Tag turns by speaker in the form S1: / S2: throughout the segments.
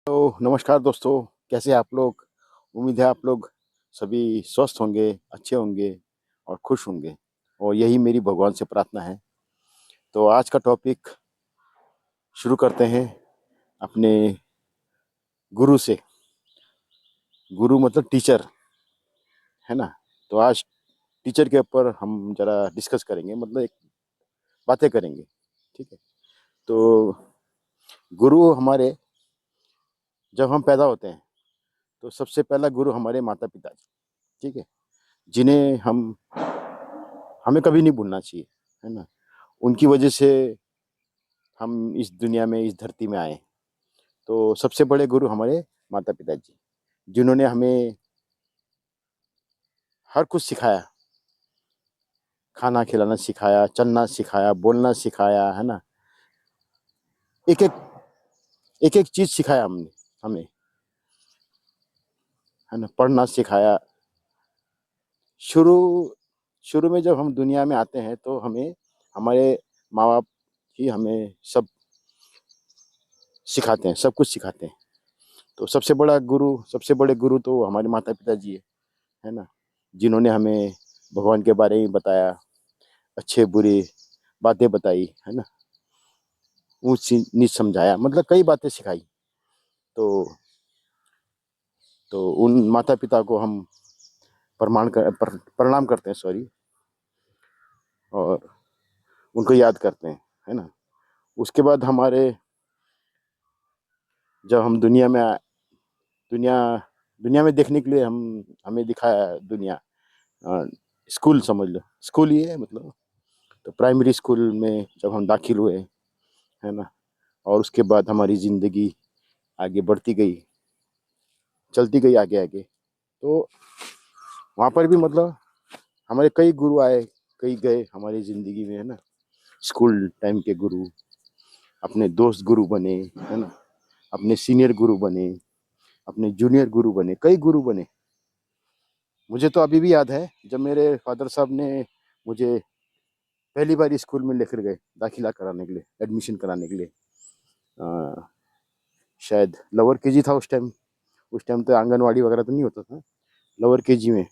S1: तो नमस्कार दोस्तों, कैसे हैं आप लोग? उम्मीद है आप लोग सभी स्वस्थ होंगे, अच्छे होंगे और खुश होंगे और यही मेरी भगवान से प्रार्थना है। तो आज का टॉपिक शुरू करते हैं अपने गुरु से। गुरु मतलब टीचर, है ना? तो आज टीचर के ऊपर हम ज़रा डिस्कस करेंगे, मतलब एक बातें करेंगे, ठीक है? तो गुरु हमारे जब हम पैदा होते हैं, तो सबसे पहला गुरु हमारे माता-पिता जी, ठीक है? जिन्हें हमें कभी नहीं भूलना चाहिए, है ना? उनकी वजह से हम इस दुनिया में, इस धरती में आए। तो सबसे बड़े गुरु हमारे माता-पिता जी, जिन्होंने हमें हर कुछ सिखाया, खाना खिलाना सिखाया, चलना सिखाया, बोलना सिखाया, है ना? एक-एक एक-एक चीज़ सिखाया हमें, है ना? पढ़ना सिखाया। शुरू शुरू में जब हम दुनिया में आते हैं, तो हमें हमारे माँ-बाप ही हमें सब सिखाते हैं, सब कुछ सिखाते हैं। तो सबसे बड़े गुरु तो हमारे माता-पिता जी है ना? जिन्होंने हमें भगवान के बारे में बताया, अच्छे-बुरे बातें बताई, है ना? ऊँच-नीच समझाया, मतलब कई बातें सिखाई। तो उन माता-पिता को हम प्रणाम करते हैं, सॉरी, और उनको याद करते हैं, है ना? उसके बाद जब हम दुनिया दुनिया में देखने के लिए हमें दिखाया दुनिया, अ, स्कूल समझ लो, स्कूल ही है मतलब। तो प्राइमरी स्कूल में जब हम दाखिल हुए, है ना? और उसके बाद हमारी ज़िंदगी आगे बढ़ती गई, चलती गई आगे-आगे। तो वहाँ पर भी मतलब हमारे कई गुरु आए, कई गए हमारी ज़िंदगी में, है ना? स्कूल टाइम के गुरु, अपने दोस्त गुरु बने, है ना? अपने सीनियर गुरु बने, अपने जूनियर गुरु बने, कई गुरु बने। मुझे तो अभी भी याद है, जब मेरे फ़ादर साहब ने मुझे पहली बार स्कूल में लेकर गए, दाखिला कराने के लिए, एडमिशन कराने के लिए। अ, शायद लोअर केजी था उस टाइम तो आंगनवाड़ी वगैरह तो नहीं होता था। लोअर केजी में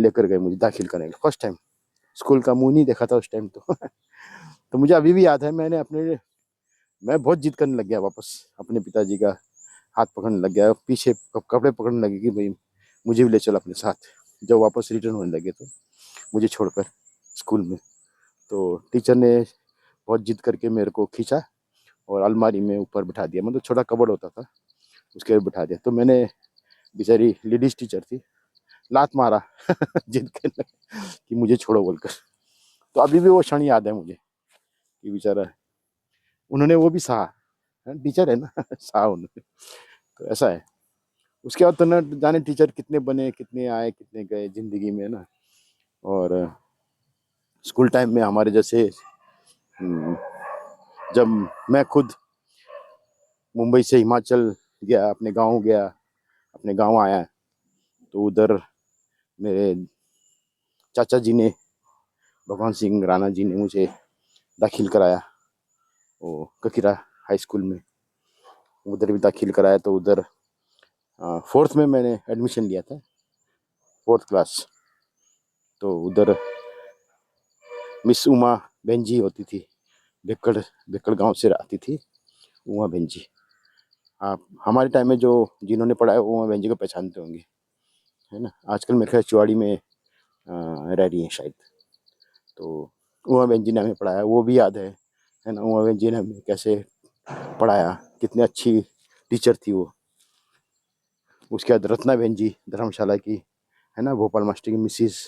S1: लेकर गए मुझे दाखिल कराने के लिए, फर्स्ट टाइम। स्कूल का मुँह नहीं देखा था उस टाइम तो। तो मुझे अभी भी याद है, मैं बहुत जिद करने लग गया वापस, अपने पिताजी का हाथ पकड़ने लग गया, पीछे कपड़े पकड़ने लगे कि भाई मुझे भी ले चलो अपने साथ। जब वापस रिटर्न होने लगे तो मुझे छोड़कर स्कूल में, तो टीचर ने बहुत जिद करके मेरे को खींचा और अलमारी में ऊपर बिठा दिया, मतलब छोटा कबर्ड होता था, उसके ऊपर बिठा दिया। तो मैंने, बेचारी लेडीज टीचर थी, लात मारा जिद करने कि मुझे छोड़ो बोलकर। तो अभी भी वो क्षण याद है मुझे कि बेचारा, उन्होंने वो भी सहा, टीचर है ना, सहा उन्होंने। तो ऐसा है। उसके बाद तो न जाने टीचर कितने बने, कितने आए, कितने गए ज़िंदगी में ना। और स्कूल टाइम में हमारे जैसे, उम, जब मैं खुद मुंबई से हिमाचल गया, अपने गाँव आया, तो उधर मेरे चाचा जी ने, भगवान सिंह राणा जी ने मुझे दाखिल कराया, वो ककीरा हाई स्कूल में। उधर भी दाखिल कराया, तो उधर 4th में मैंने एडमिशन लिया था, 4th क्लास। तो उधर मिस उमा बहन जी होती थी, भिक्कड़ गाँव से आती थी, उमा बहन जी। आप हमारे टाइम में जो जिन्होंने पढ़ा है, वो उमा बहन जी को पहचानते होंगे, है ना? आजकल मेरे ख्याल चुवाड़ी में रह रही हैं शायद। तो उमा बहन जी ने हमें पढ़ाया, वो भी याद है ना? उमा बहन जी ने हमें कैसे पढ़ाया, कितनी अच्छी टीचर थी वो। उसके बाद रत्ना बहन जी धर्मशाला की, है ना? भोपाल मास्टर की मिसेज़।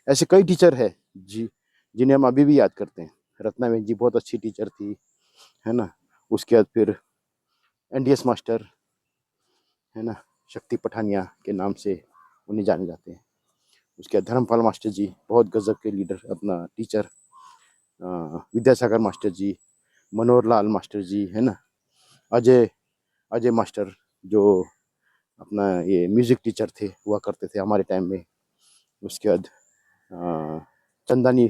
S1: ऐसे कई टीचर है जी, जिन्हें हम अभी भी याद करते हैं। रत्ना बहन जी बहुत अच्छी टीचर थी, है ना? उसके बाद फिर एनडीएस मास्टर, है ना? शक्ति पठानिया के नाम से उन्हें जाने जाते हैं। उसके बाद धर्मपाल मास्टर जी, बहुत गज़ब के लीडर, अपना टीचर। विद्यासागर मास्टर जी, मनोहर लाल मास्टर जी, है ना? अजय अजय मास्टर, जो अपना ये म्यूज़िक टीचर थे, हुआ करते थे हमारे टाइम में। उसके बाद अ, चंदानी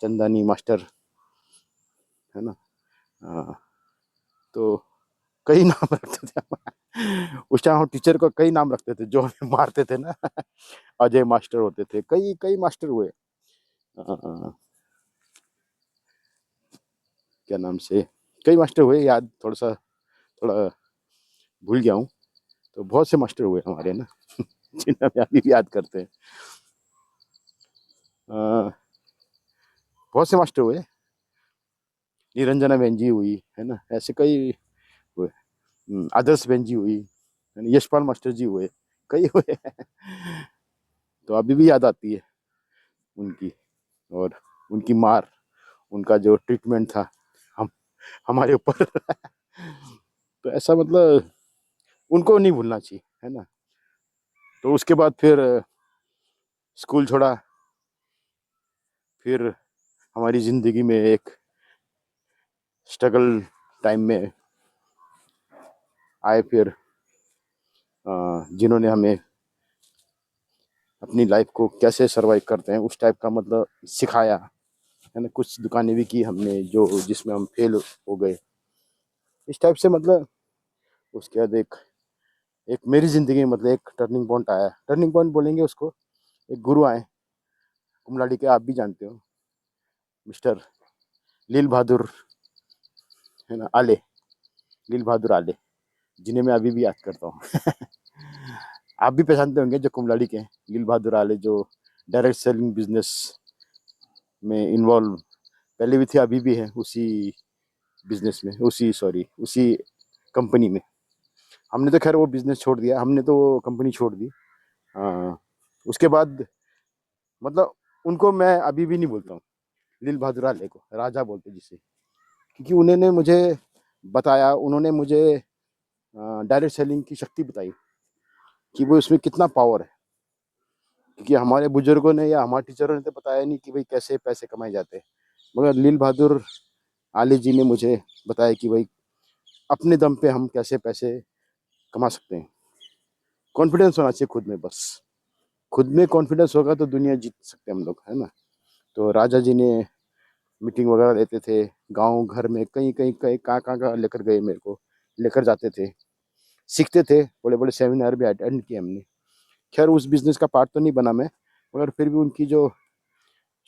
S1: चंदानी मास्टर, है ना? अ, तो कई नाम रखते थे हम। उस टाइम हम टीचर को कई नाम रखते थे जो हमें मारते थे ना। अजय मास्टर होते थे, कई कई मास्टर हुए। क्या नाम से कई मास्टर हुए, याद थोड़ा सा, थोड़ा भूल गया हूँ। तो बहुत से मास्टर हुए हमारे ना, जिन्हें हम अभी भी याद करते हैं। अ, बहुत से मास्टर हुए, निरंजना बहन जी हुई है ना, ऐसे कई हुए। आदर्श बहन जी हुई, है ना, यशपाल मास्टर जी हुए, कई हुए। तो अभी भी याद आती है उनकी, और उनकी मार, उनका जो ट्रीटमेंट था हम हमारे ऊपर। तो ऐसा मतलब उनको नहीं भूलना चाहिए, है ना। तो उसके बाद फिर स्कूल छोड़ा, फिर हमारी ज़िंदगी में एक स्ट्रगल टाइम में आए, फिर जिन्होंने हमें अपनी लाइफ को कैसे सरवाइव करते हैं उस टाइप का मतलब सिखाया, है ना। कुछ दुकानें भी की हमने जो जिसमें हम फेल हो गए, इस टाइप से मतलब। उसके बाद एक एक मेरी ज़िंदगी में मतलब एक टर्निंग पॉइंट आया, टर्निंग पॉइंट बोलेंगे उसको। एक गुरु आए कुमलाड़ी के, आप भी जानते हो, मिस्टर लील बहादुर, है ना, आले, लील बहादुर आले, जिन्हें मैं अभी भी याद करता हूँ। आप भी पहचानते होंगे जो कुमलाड़ी के हैं, लील बहादुर आले, जो डायरेक्ट सेलिंग बिजनेस में इन्वॉल्व पहले भी थे, अभी भी है उसी बिजनेस में, उसी सॉरी उसी कंपनी में। हमने तो खैर वो बिजनेस छोड़ दिया, हमने तो वो कंपनी छोड़ दी। उसके बाद मतलब उनको मैं अभी भी नहीं बोलता हूँ, लील बहादुर आले को राजा बोलते जिसे, क्योंकि उन्होंने मुझे बताया, उन्होंने मुझे डायरेक्ट सेलिंग की शक्ति बताई कि वो इसमें कितना पावर है। क्योंकि हमारे बुजुर्गों ने या हमारे टीचरों ने तो बताया नहीं कि भाई कैसे पैसे कमाए जाते हैं, मगर लील बहादुर आले जी ने मुझे बताया कि भाई अपने दम पे हम कैसे पैसे कमा सकते हैं। कॉन्फिडेंस होना चाहिए खुद में, बस खुद में कॉन्फिडेंस होगा तो दुनिया जीत सकते हैं हम लोग, है ना। तो राजा जी ने मीटिंग वगैरह देते थे, गांव घर में कहीं कहीं कहीं कहाँ लेकर गए, मेरे को लेकर जाते थे, सीखते थे, बड़े बड़े सेमिनार भी अटेंड किए हमने। खैर उस बिजनेस का पार्ट तो नहीं बना मैं, मगर फिर भी उनकी जो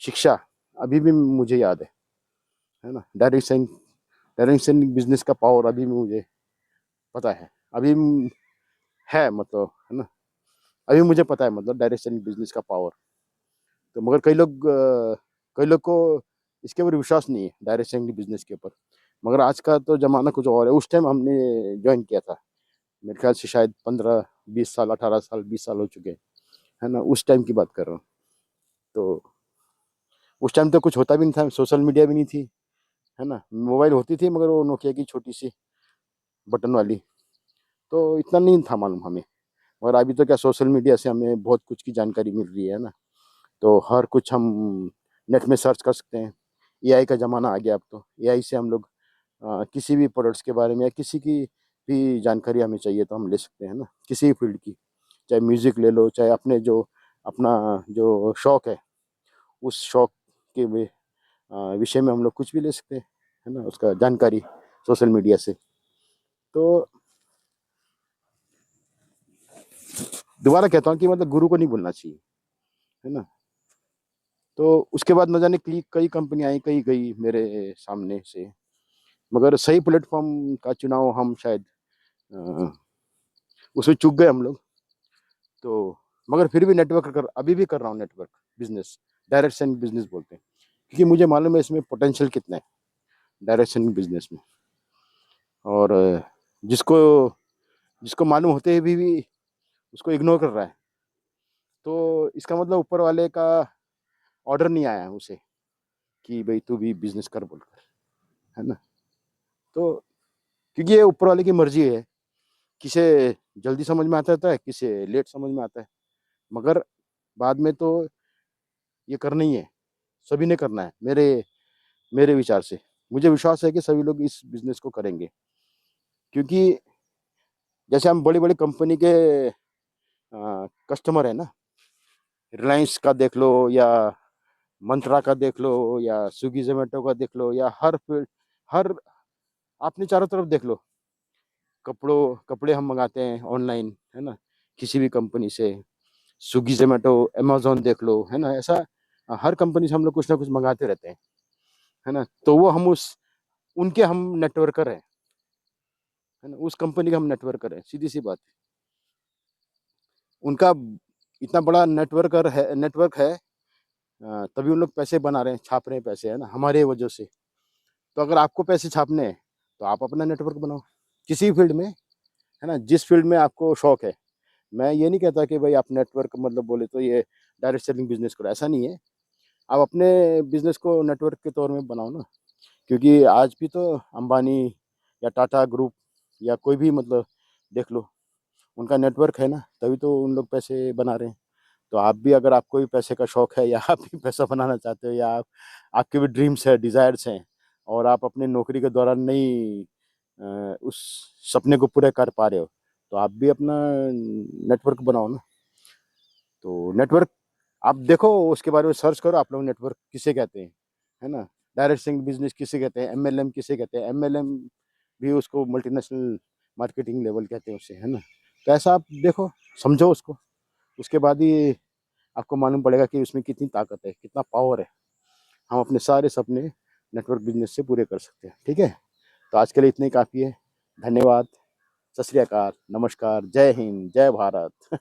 S1: शिक्षा अभी भी मुझे याद है ना। डायरेक्शन बिजनेस का पावर अभी भी मुझे पता है, अभी है मतलब, है ना। अभी मुझे पता है मतलब डायरेक्शन बिजनेस का पावर। तो मगर कई लोग को इसके ऊपर विश्वास नहीं है, डायरेक्शन बिजनेस के ऊपर। मगर आज का तो जमाना कुछ और है, उस टाइम हमने ज्वाइन किया था, मेरे ख्याल से शायद 15 20 साल, 18 साल, 20 साल हो चुके हैं, है ना। उस टाइम की बात कर रहा हूँ। तो उस टाइम तो कुछ होता भी नहीं था, सोशल मीडिया भी नहीं थी, है ना। मोबाइल होती थी मगर वो नोकिया की छोटी सी बटन वाली, तो इतना नहीं था मालूम हमें। और अभी तो क्या, सोशल मीडिया से हमें बहुत कुछ की जानकारी मिल रही है ना। तो हर कुछ हम नेट में सर्च कर सकते हैं। एआई का ज़माना आ गया अब, तो एआई से हम लोग किसी भी प्रोडक्ट्स के बारे में या किसी की भी जानकारी हमें चाहिए तो हम ले सकते हैं ना, किसी भी फील्ड की। चाहे म्यूज़िक ले लो, चाहे अपना जो शौक उस शौक के विषय में हम लोग कुछ भी ले सकते हैं, है ना, उसका जानकारी सोशल मीडिया से। तो दोबारा कहता हूँ कि मतलब गुरु को नहीं भूलना चाहिए, है ना। तो उसके बाद न जाने कई कई कंपनी आई, कई गई मेरे सामने से, मगर सही प्लेटफॉर्म का चुनाव हम शायद अ, उसमें चूक गए हम लोग। तो मगर फिर भी अभी भी कर रहा हूँ network business, direct selling business बोलते हैं, क्योंकि मुझे मालूम है इसमें पोटेंशियल कितना है डायरेक्ट सेलिंग बिजनेस में। और जिसको जिसको मालूम होते हुए भी उसको इग्नोर कर रहा है, तो इसका मतलब ऊपर वाले का ऑर्डर नहीं आया है उसे कि भाई तू भी बिजनेस कर बोलकर, है ना। तो क्योंकि ये ऊपर वाले की मर्जी है, किसे जल्दी समझ में आता है, किसे लेट समझ में आता है, मगर बाद में तो ये करना ही है, सभी ने करना है, मेरे मेरे विचार से। मुझे विश्वास है कि सभी लोग इस बिजनेस को करेंगे, क्योंकि जैसे हम बड़ी बड़ी कंपनी के कस्टमर है ना, रिलायंस का देख लो, या मंत्रा का देख लो, या स्विगी जोमेटो का देख लो, या हर आपने चारों तरफ देख लो, कपड़े हम मंगाते हैं ऑनलाइन, है ना, किसी भी कंपनी से, स्विगी जोमेटो अमेजोन देख लो, है ना, ऐसा हर कंपनी से हम लोग कुछ ना कुछ मंगाते रहते हैं, है ना, तो वो हम उस उनके हम नेटवर्कर हैं, है ना, उस कंपनी का हम नेटवर्कर हैं, सीधी सी बात है। उनका इतना बड़ा नेटवर्क है, तभी उन लोग पैसे बना रहे हैं, छाप रहे हैं पैसे, है ना, हमारे वजह से। तो अगर आपको पैसे छापने हैं तो आप अपना नेटवर्क बनाओ, किसी फील्ड में, है ना, जिस फील्ड में आपको शौक है। मैं ये नहीं कहता कि भाई आप नेटवर्क मतलब बोले तो ये डायरेक्ट सेलिंग बिजनेस करो, ऐसा नहीं है। आप अपने बिजनेस को नेटवर्क के तौर में बनाओ ना, क्योंकि आज भी तो अंबानी या टाटा ग्रुप या कोई भी मतलब देख लो, उनका नेटवर्क है ना, तभी तो उन लोग पैसे बना रहे हैं। तो आप भी, अगर आपको भी पैसे का शौक है या आप भी पैसा बनाना चाहते हो, या आपके भी ड्रीम्स है, डिजायर्स हैं, और आप अपने नौकरी के दौरान नहीं उस सपने को पूरे कर पा रहे हो, तो आप भी अपना नेटवर्क बनाओ ना। तो नेटवर्क आप देखो, उसके बारे में सर्च करो, आप लोग नेटवर्क किसे कहते हैं, है ना, डायरेक्ट सेलिंग बिजनेस किसे कहते हैं, एमएलएम किसे कहते हैं, एमएलएम भी उसको मल्टीनेशनल मार्केटिंग लेवल कहते हैं उसे, है ना। तो ऐसा आप देखो, समझो उसको, उसके बाद ही आपको मालूम पड़ेगा कि उसमें कितनी ताकत है, कितना पावर है। हम अपने सारे सपने नेटवर्क बिजनेस से पूरे कर सकते हैं, ठीक है। तो आज के लिए इतने ही काफ़ी है। धन्यवाद। सत श्री अकाल, नमस्कार, जय हिंद, जय भारत।